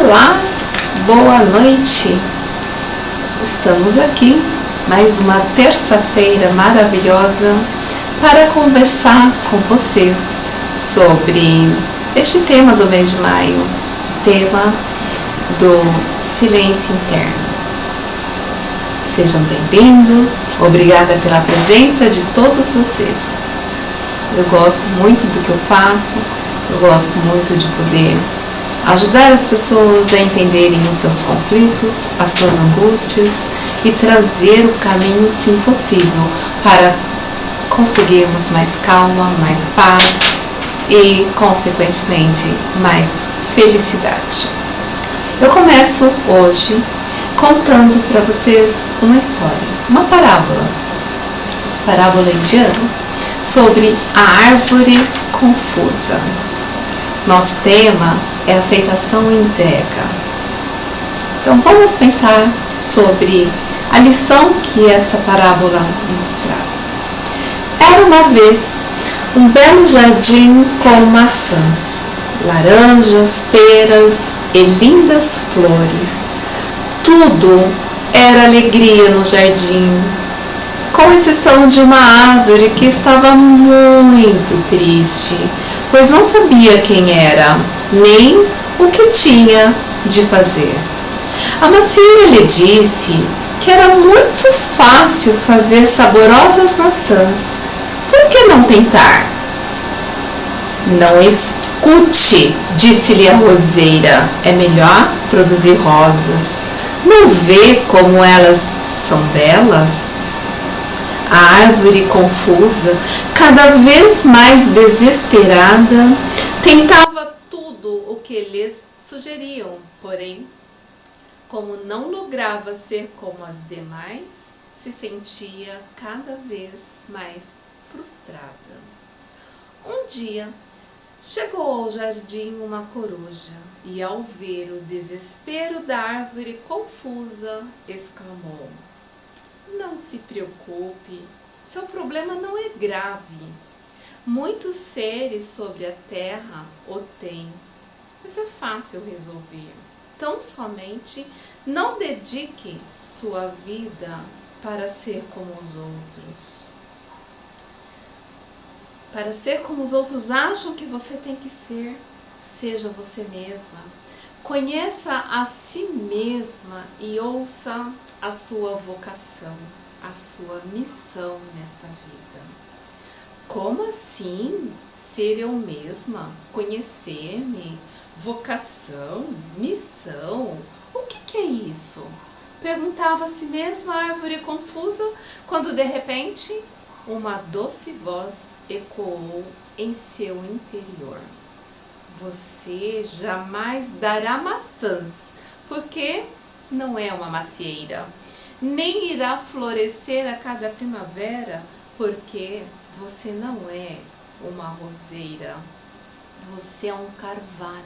Olá, boa noite. Estamos aqui mais uma terça-feira maravilhosa para conversar com vocês sobre este tema do mês de maio, o tema do silêncio interno. Sejam bem-vindos, obrigada pela presença de todos vocês. Eu gosto muito do que eu faço, eu gosto muito de poder ajudar as pessoas a entenderem os seus conflitos, as suas angústias e trazer o caminho, sim, possível para conseguirmos mais calma, mais paz e, consequentemente, mais felicidade. Eu começo hoje contando para vocês uma história, uma parábola indiana sobre a árvore confusa. Nosso tema é aceitação e entrega. Então vamos pensar sobre a lição que essa parábola nos traz. Era uma vez um belo jardim com maçãs, laranjas, peras e lindas flores. Tudo era alegria no jardim, com exceção de uma árvore que estava muito triste, pois não sabia quem era, nem o que tinha de fazer. A macieira lhe disse que era muito fácil fazer saborosas maçãs. Por que não tentar? Não escute, disse-lhe a roseira, é melhor produzir rosas. Não vê como elas são belas? A árvore confusa, cada vez mais desesperada, tentava tudo o que lhes sugeriam, porém, como não lograva ser como as demais, se sentia cada vez mais frustrada. Um dia, chegou ao jardim uma coruja e, ao ver o desespero da árvore confusa, exclamou: "Não se preocupe, seu problema não é grave. Muitos seres sobre a terra o têm, mas é fácil resolver. Tão somente não dedique sua vida para ser como os outros. Para ser como os outros acham que você tem que ser, seja você mesma. Conheça a si mesma e ouça a sua vocação, a sua missão nesta vida." Como assim? Ser eu mesma? Conhecer-me? Vocação? Missão? O que é isso? Perguntava a si mesma a árvore confusa, quando de repente uma doce voz ecoou em seu interior: "Você jamais dará maçãs, porque não é uma macieira, nem irá florescer a cada primavera, porque você não é uma roseira. Você é um carvalho,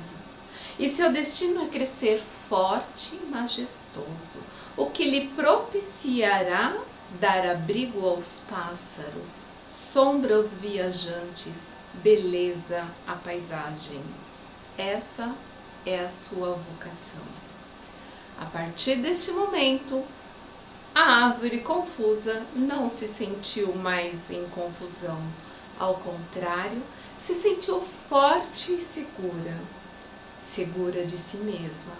e seu destino é crescer forte e majestoso, o que lhe propiciará dar abrigo aos pássaros, sombra aos viajantes, beleza à paisagem. Essa é a sua vocação." A partir deste momento, a árvore confusa não se sentiu mais em confusão. Ao contrário, se sentiu forte e segura de si mesma,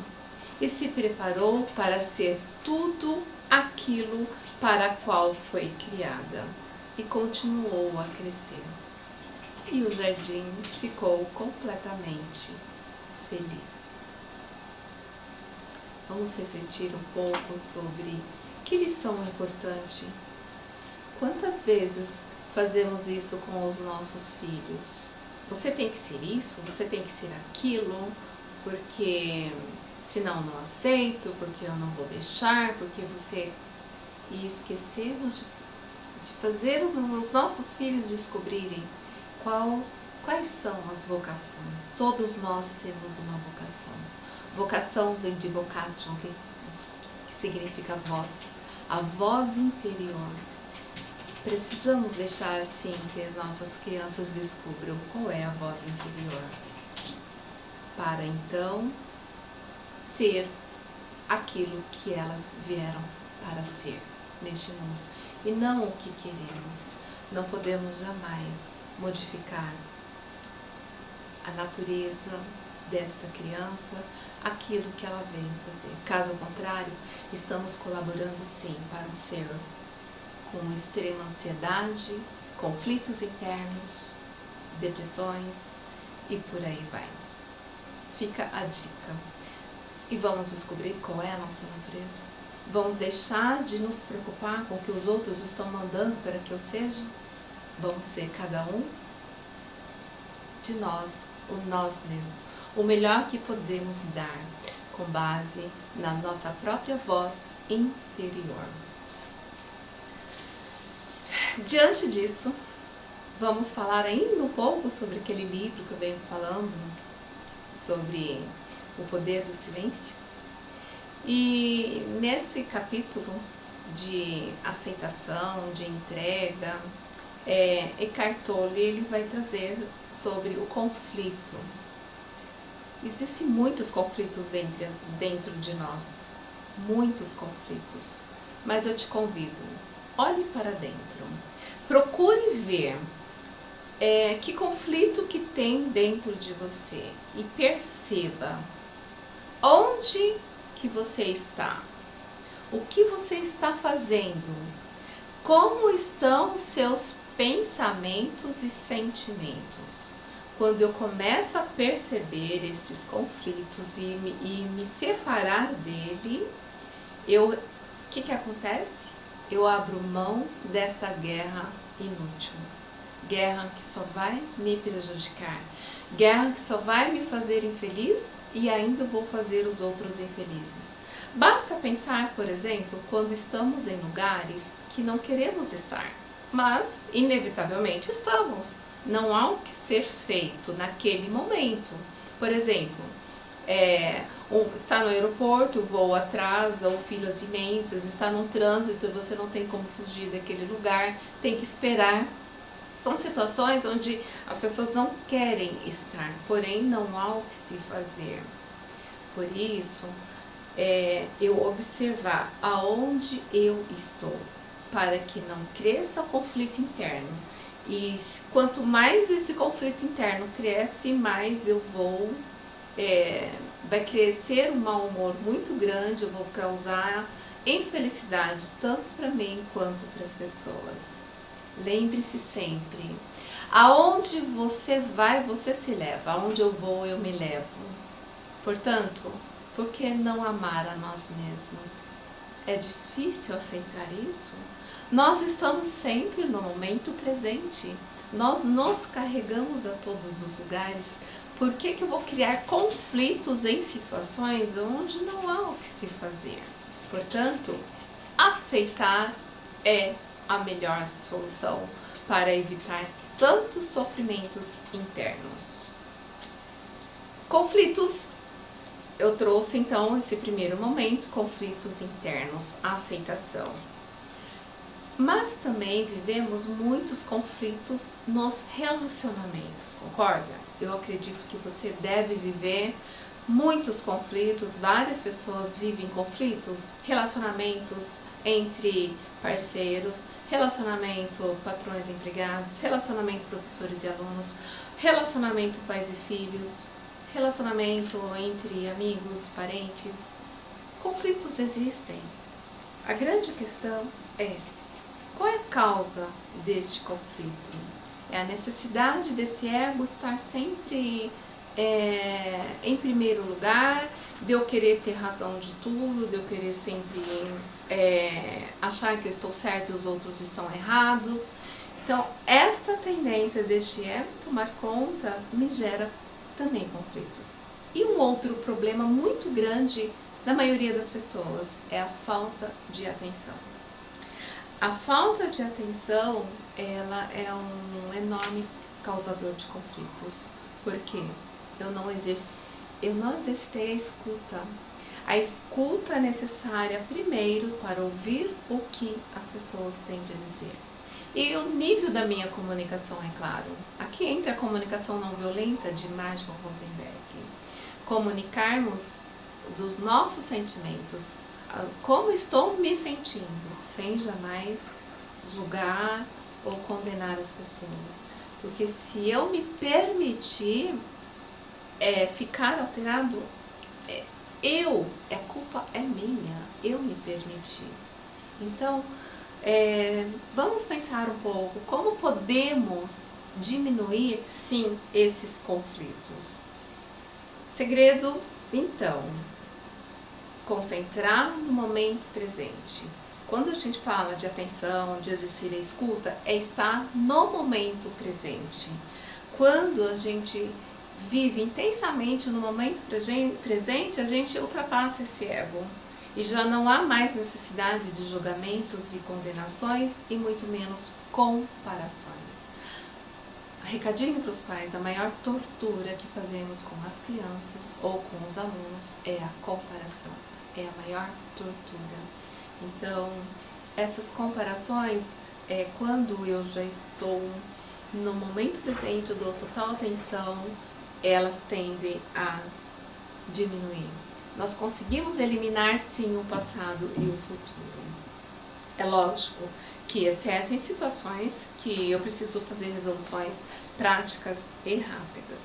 e se preparou para ser tudo aquilo para a qual foi criada, e continuou a crescer. E o jardim ficou completamente feliz. Vamos refletir um pouco sobre que lição importante. Quantas vezes fazemos isso com os nossos filhos? Você tem que ser isso, você tem que ser aquilo, porque senão não aceito, porque eu não vou deixar, porque você... E esquecemos de fazer os nossos filhos descobrirem quais são as vocações. Todos nós temos uma vocação. Vocação vem de vocation, que significa voz, a voz interior. Precisamos deixar, sim, que nossas crianças descubram qual é a voz interior, para então ser aquilo que elas vieram para ser neste mundo e não o que queremos. Não podemos jamais modificar a natureza dessa criança, aquilo que ela veio fazer. Caso contrário, estamos colaborando sim para um ser com extrema ansiedade, conflitos internos, depressões e por aí vai. Fica a dica. E vamos descobrir qual é a nossa natureza? Vamos deixar de nos preocupar com o que os outros estão mandando para que eu seja? Vamos ser cada um de nós, o nós mesmos, o melhor que podemos dar, com base na nossa própria voz interior. Diante disso, vamos falar ainda um pouco sobre aquele livro que eu venho falando, sobre o poder do silêncio. E nesse capítulo de aceitação, de entrega, Eckhart Tolle ele vai trazer sobre o conflito. Existem muitos conflitos dentro de nós, muitos conflitos, mas eu te convido, olhe para dentro, procure ver que conflito que tem dentro de você e perceba onde que você está, o que você está fazendo, como estão os seus pensamentos e sentimentos. Quando eu começo a perceber estes conflitos e me separar dele, o que acontece? Eu abro mão desta guerra inútil. Guerra que só vai me prejudicar. Guerra que só vai me fazer infeliz e ainda vou fazer os outros infelizes. Basta pensar, por exemplo, quando estamos em lugares que não queremos estar, mas inevitavelmente estamos. Não há o que ser feito naquele momento. Por exemplo, está no aeroporto, o voo atrasa, ou filas imensas, está no trânsito, você não tem como fugir daquele lugar, tem que esperar. São situações onde as pessoas não querem estar, porém não há o que se fazer. Por isso, eu observar aonde eu estou, para que não cresça o conflito interno. E quanto mais esse conflito interno cresce, mais eu vou... vai crescer um mau humor muito grande, eu vou causar infelicidade, tanto para mim quanto para as pessoas. Lembre-se sempre, aonde você vai, você se leva, aonde eu vou, eu me levo. Portanto, por que não amar a nós mesmos? É difícil aceitar isso? Nós estamos sempre no momento presente, nós nos carregamos a todos os lugares. Por que eu vou criar conflitos em situações onde não há o que se fazer? Portanto, aceitar é a melhor solução para evitar tantos sofrimentos internos. Conflitos, eu trouxe então esse primeiro momento, conflitos internos, aceitação. Mas também vivemos muitos conflitos nos relacionamentos, concorda? Eu acredito que você deve viver muitos conflitos, várias pessoas vivem conflitos, relacionamentos entre parceiros, relacionamento patrões e empregados, relacionamento professores e alunos, relacionamento pais e filhos, relacionamento entre amigos, parentes. Conflitos existem. A grande questão é: qual é a causa deste conflito? É a necessidade desse ego estar sempre em primeiro lugar, de eu querer ter razão de tudo, de eu querer sempre achar que eu estou certo e os outros estão errados. Então, esta tendência deste ego tomar conta me gera também conflitos. E um outro problema muito grande da maioria das pessoas é a falta de atenção. A falta de atenção, ela é um enorme causador de conflitos. Por quê? Eu não exercitei a escuta. A escuta é necessária primeiro para ouvir o que as pessoas têm de dizer. E o nível da minha comunicação, é claro. Aqui entra a comunicação não violenta de Marshall Rosenberg. Comunicarmos dos nossos sentimentos, como estou me sentindo, sem jamais julgar ou condenar as pessoas. Porque se eu me permitir ficar alterado, a culpa é minha, eu me permiti. Então, vamos pensar um pouco como podemos diminuir, sim, esses conflitos. Segredo, então, concentrar no momento presente. Quando a gente fala de atenção, de exercer a escuta, é estar no momento presente. Quando a gente vive intensamente no momento presente, a gente ultrapassa esse ego. E já não há mais necessidade de julgamentos e condenações, e muito menos comparações. Recadinho para os pais: a maior tortura que fazemos com as crianças ou com os alunos é a comparação. É a maior tortura. Então, essas comparações, quando eu já estou no momento presente, eu dou total atenção, elas tendem a diminuir. Nós conseguimos eliminar, sim, o passado e o futuro. É lógico que, exceto em situações que eu preciso fazer resoluções práticas e rápidas.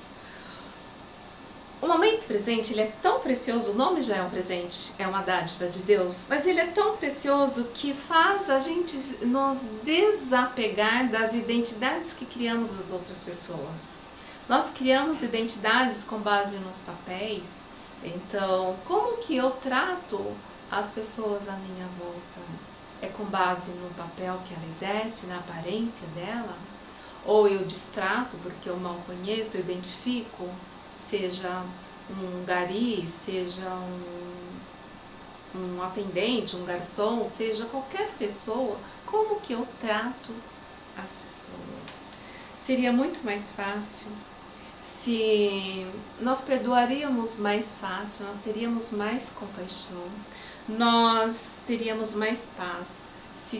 O momento presente, ele é tão precioso, o nome já é um presente, é uma dádiva de Deus, mas ele é tão precioso que faz a gente nos desapegar das identidades que criamos das outras pessoas. Nós criamos identidades com base nos papéis, então como que eu trato as pessoas à minha volta? É com base no papel que ela exerce, na aparência dela? Ou eu distrato porque eu mal conheço, eu identifico? Seja um gari, seja um atendente, um garçom, seja qualquer pessoa, como que eu trato as pessoas? Seria muito mais fácil se nós perdoaríamos mais fácil, nós teríamos mais compaixão, nós teríamos mais paz, se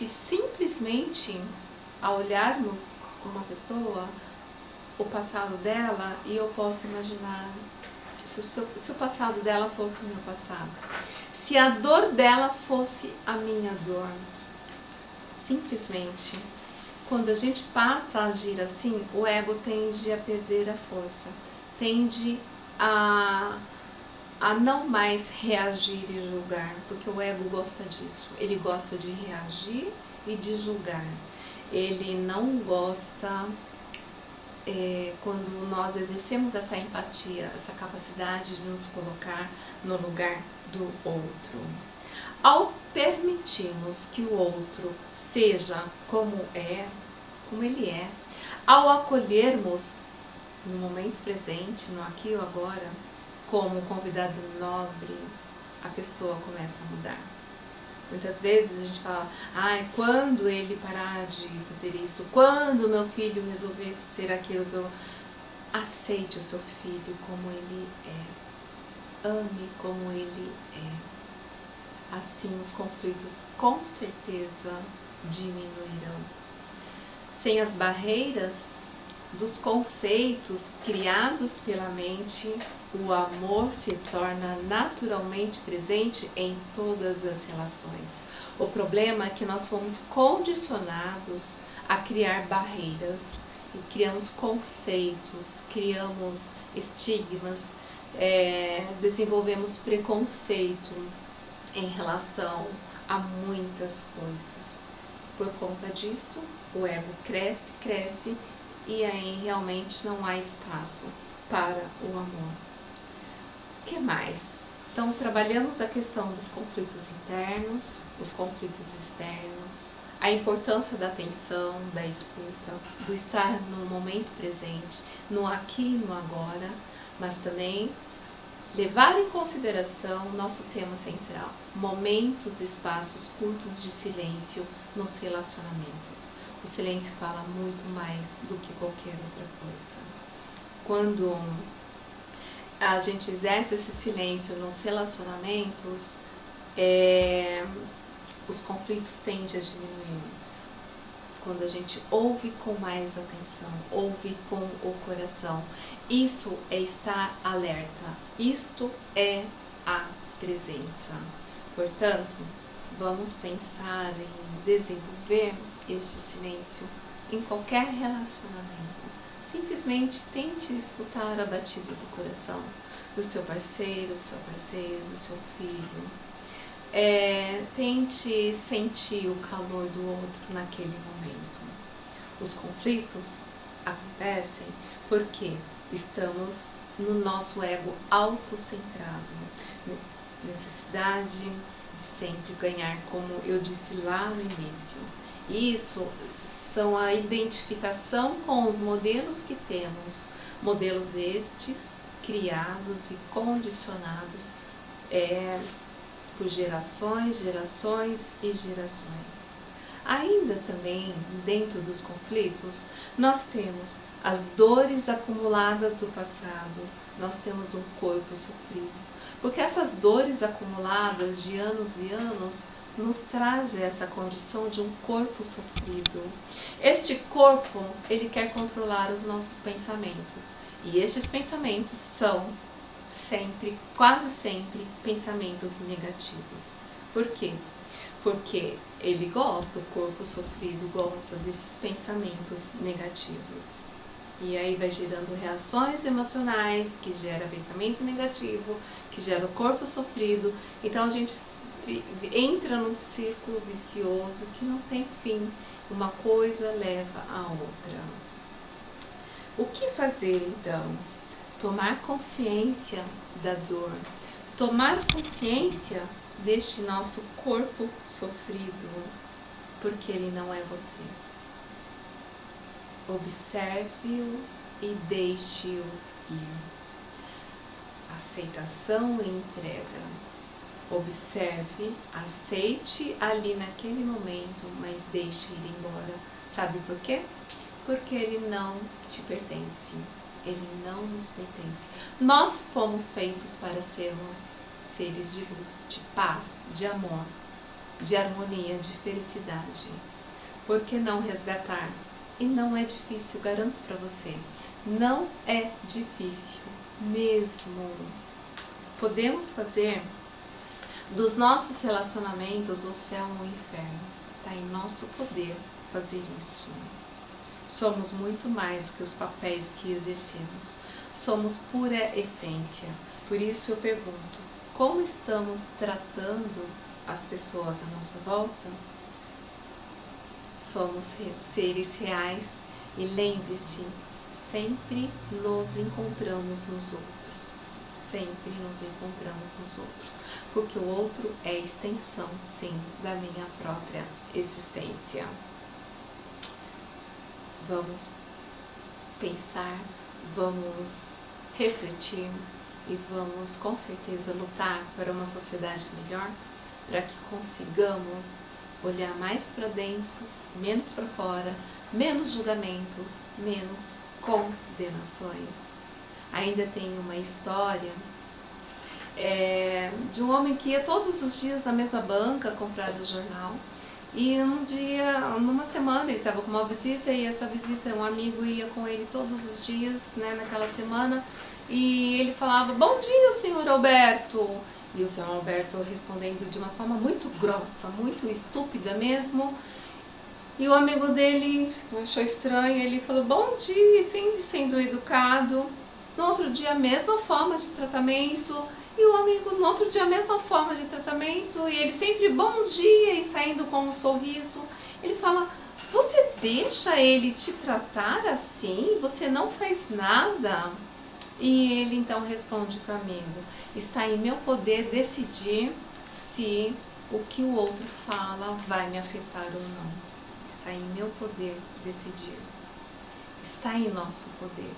simplesmente ao olharmos uma pessoa, o passado dela, e eu posso imaginar se o passado dela fosse o meu passado, se a dor dela fosse a minha dor. Simplesmente, quando a gente passa a agir assim, o ego tende a perder a força, tende a não mais reagir e julgar, porque o ego gosta disso, ele gosta de reagir e de julgar, ele não gosta quando nós exercemos essa empatia, essa capacidade de nos colocar no lugar do outro. Ao permitirmos que o outro seja como ele é, ao acolhermos no momento presente, no aqui e agora, como um convidado nobre, a pessoa começa a mudar. Muitas vezes a gente fala: quando ele parar de fazer isso, quando meu filho resolver ser aquilo que eu... Aceite o seu filho como ele é, ame como ele é. Assim os conflitos com certeza diminuirão. Sem as barreiras dos conceitos criados pela mente, o amor se torna naturalmente presente em todas as relações. O problema é que nós fomos condicionados a criar barreiras, e criamos conceitos, criamos estigmas, desenvolvemos preconceito em relação a muitas coisas. Por conta disso, o ego cresce, e aí realmente não há espaço para o amor. O que mais? Então, trabalhamos a questão dos conflitos internos, os conflitos externos, a importância da atenção, da escuta, do estar no momento presente, no aqui e no agora, mas também levar em consideração o nosso tema central: momentos, espaços curtos de silêncio nos relacionamentos. O silêncio fala muito mais do que qualquer outra coisa. Quando a gente exerce esse silêncio nos relacionamentos, os conflitos tendem a diminuir. quando a gente ouve com mais atenção, ouve com o coração. Isso é estar alerta, isto é a presença. Portanto, vamos pensar em desenvolver este silêncio em qualquer relacionamento. Simplesmente tente escutar a batida do coração do seu parceiro, do seu filho. Tente sentir o calor do outro naquele momento. Os conflitos acontecem porque estamos no nosso ego autocentrado, necessidade de sempre ganhar, como eu disse lá no início. Isso são a identificação com os modelos que temos, modelos estes criados e condicionados por gerações e gerações. Ainda também, dentro dos conflitos, nós temos as dores acumuladas do passado, nós temos um corpo sofrido. Porque essas dores acumuladas de anos e anos nos trazem essa condição de um corpo sofrido. Este corpo, ele quer controlar os nossos pensamentos. E estes pensamentos são sempre, quase sempre, pensamentos negativos. Por quê? Porque ele gosta, o corpo sofrido gosta desses pensamentos negativos. E aí vai gerando reações emocionais, que gera pensamento negativo, que gera o corpo sofrido. Então a gente entra num círculo vicioso que não tem fim. Uma coisa leva a outra. O que fazer então? Tomar consciência da dor, tomar consciência deste nosso corpo sofrido, porque ele não é você. Observe-os e deixe-os ir. Aceitação e entrega. Observe, aceite ali naquele momento, mas deixe ir embora. Sabe por quê? Porque ele não te pertence. Ele não nos pertence. Nós fomos feitos para sermos seres de luz, de paz, de amor, de harmonia, de felicidade. Por que não resgatar? E não é difícil, garanto para você. Não é difícil mesmo. Podemos fazer dos nossos relacionamentos o céu ou o inferno. Está em nosso poder fazer isso. Somos muito mais que os papéis que exercemos. Somos pura essência. Por isso eu pergunto, como estamos tratando as pessoas à nossa volta? Somos seres reais e lembre-se, sempre nos encontramos nos outros. Sempre nos encontramos nos outros. Porque o outro é extensão, sim, da minha própria existência. Vamos pensar, vamos refletir e vamos com certeza lutar para uma sociedade melhor, para que consigamos olhar mais para dentro, menos para fora, menos julgamentos, menos condenações. Ainda tem uma história de um homem que ia todos os dias na mesma banca comprar o jornal. E um dia, numa semana, ele estava com uma visita e essa visita, um amigo ia com ele todos os dias, né, naquela semana, e ele falava, bom dia, senhor Alberto. E o senhor Alberto respondendo de uma forma muito grossa, muito estúpida mesmo. E o amigo dele achou estranho, ele falou, bom dia, sempre sendo educado. No outro dia, a mesma forma de tratamento. E o amigo, no outro dia, a mesma forma de tratamento, e ele sempre, bom dia, e saindo com um sorriso. Ele fala, você deixa ele te tratar assim? Você não faz nada? E ele então responde para o amigo, está em meu poder decidir se o que o outro fala vai me afetar ou não. Está em meu poder decidir. Está em nosso poder.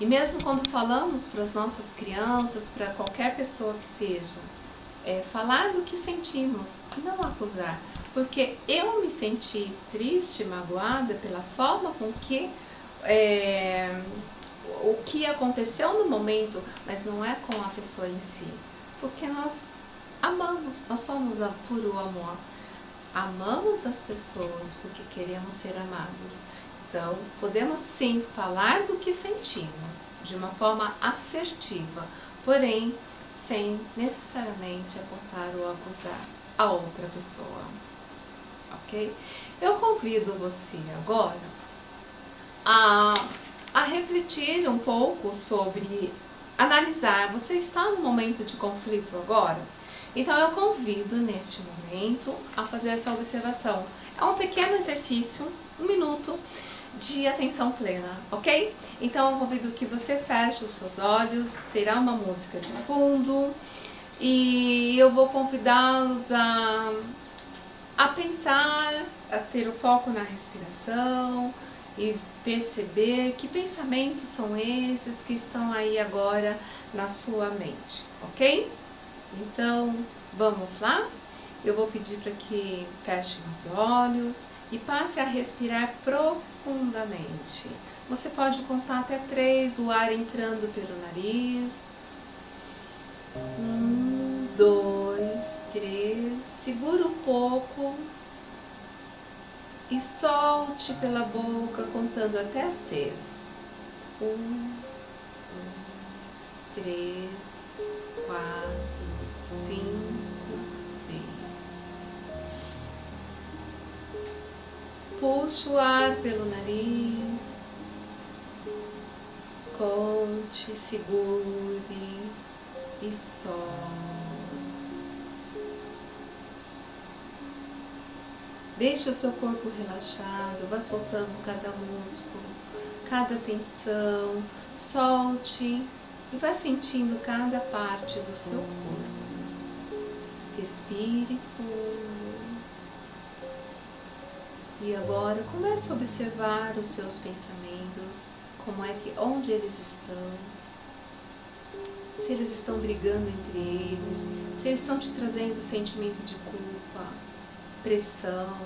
E mesmo quando falamos para as nossas crianças, para qualquer pessoa que seja, falar do que sentimos, não acusar. Porque eu me senti triste, magoada pela forma com que o que aconteceu no momento, mas não é com a pessoa em si. Porque nós amamos, nós somos a puro amor. amamos as pessoas porque queremos ser amados. Então, podemos sim falar do que sentimos de uma forma assertiva, porém, sem necessariamente apontar ou acusar a outra pessoa. Ok? Eu convido você agora a refletir um pouco sobre analisar. Você está no momento de conflito agora? Então eu convido neste momento a fazer essa observação. É um pequeno exercício, 1 minuto de atenção plena, ok? Então eu convido que você feche os seus olhos, terá uma música de fundo e eu vou convidá-los a pensar, a ter o foco na respiração e perceber que pensamentos são esses que estão aí agora na sua mente, ok? Então, vamos lá? Eu vou pedir para que fechem os olhos e passe a respirar profundamente. Você pode contar até 3, o ar entrando pelo nariz. 1, 2, 3. Segura um pouco e solte pela boca contando até 6. 1, 2, 3, 4, 5, 6. Puxe o ar pelo nariz. Conte, segure e solte. Deixe o seu corpo relaxado, vá soltando cada músculo, cada tensão. Solte e vá sentindo cada parte do seu corpo. Respire fundo. E agora comece a observar os seus pensamentos, onde eles estão, se eles estão brigando entre eles, se eles estão te trazendo sentimento de culpa, pressão,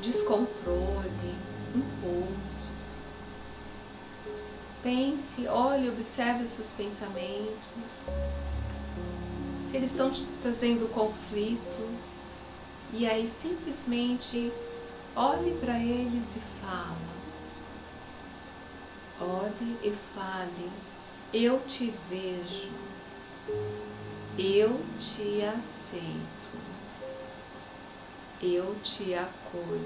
descontrole, impulsos. Pense, olhe, observe os seus pensamentos, se eles estão te trazendo conflito, e aí simplesmente olhe para eles e fala. Olhe e fale: eu te vejo, eu te aceito, eu te acolho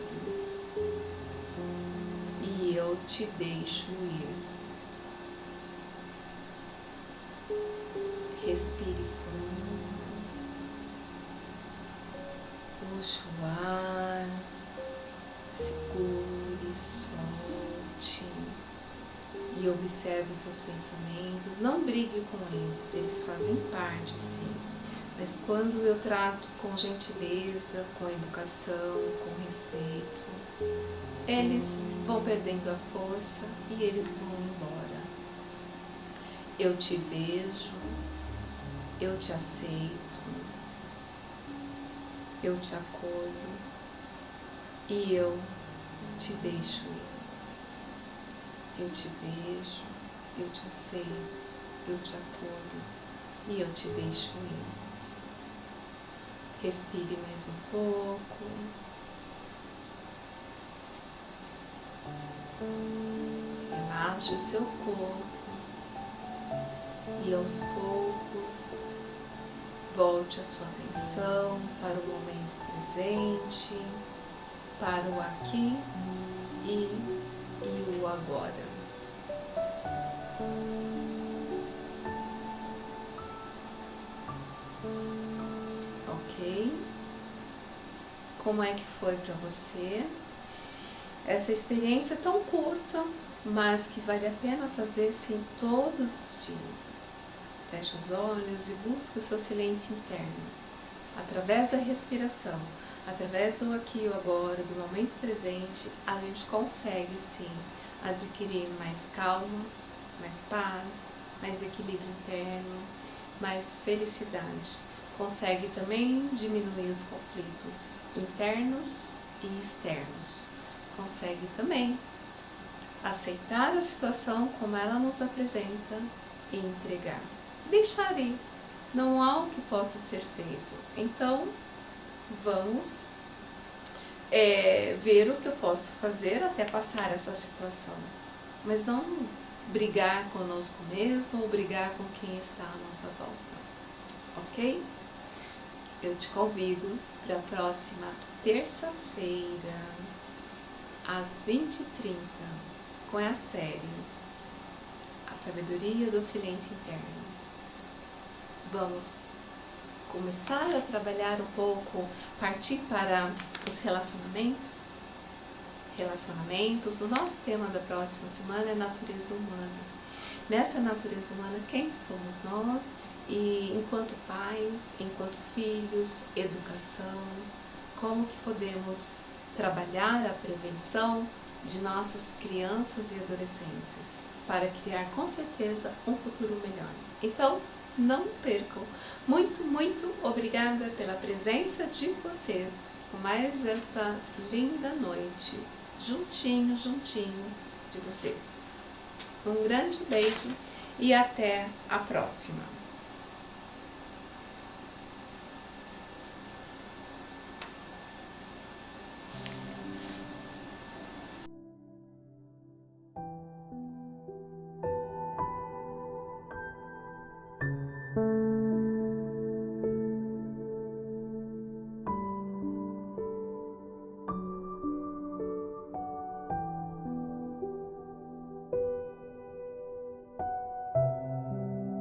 e eu te deixo ir. Respire fundo, puxe o ar, segure, solte e observe os seus pensamentos. Não brigue com eles, eles fazem parte, sim. Mas quando eu trato com gentileza, com educação, com respeito, eles vão perdendo a força e eles vão embora. Eu te vejo, eu te aceito, eu te acolho e eu te deixo ir. Eu te vejo, eu te aceito, eu te acolho e eu te deixo ir. Respire mais um pouco. Relaxe o seu corpo e aos poucos volte a sua atenção para o momento presente, para o aqui e o agora. Ok? Como é que foi para você? Essa experiência tão curta, mas que vale a pena fazer sim todos os dias. Feche os olhos e busque o seu silêncio interno. Através da respiração, através do aqui e o agora, do momento presente, a gente consegue sim adquirir mais calma, mais paz, mais equilíbrio interno, mais felicidade. Consegue também diminuir os conflitos internos e externos. Consegue também aceitar a situação como ela nos apresenta e entregar. Deixar ir. Não há o que possa ser feito. Então, vamos ver o que eu posso fazer até passar essa situação, mas não brigar conosco mesmo ou brigar com quem está à nossa volta, ok? Eu te convido para a próxima terça-feira, às 20h30, com a série A Sabedoria do Silêncio Interno. Vamos começar a trabalhar um pouco, partir para os relacionamentos. O nosso tema da próxima semana é natureza humana. Nessa natureza humana, quem somos nós? E enquanto pais, enquanto filhos, educação, como que podemos trabalhar a prevenção de nossas crianças e adolescentes para criar com certeza um futuro melhor. Então, não percam. Muito, muito obrigada pela presença de vocês por mais esta linda noite, juntinho de vocês. Um grande beijo e até a próxima.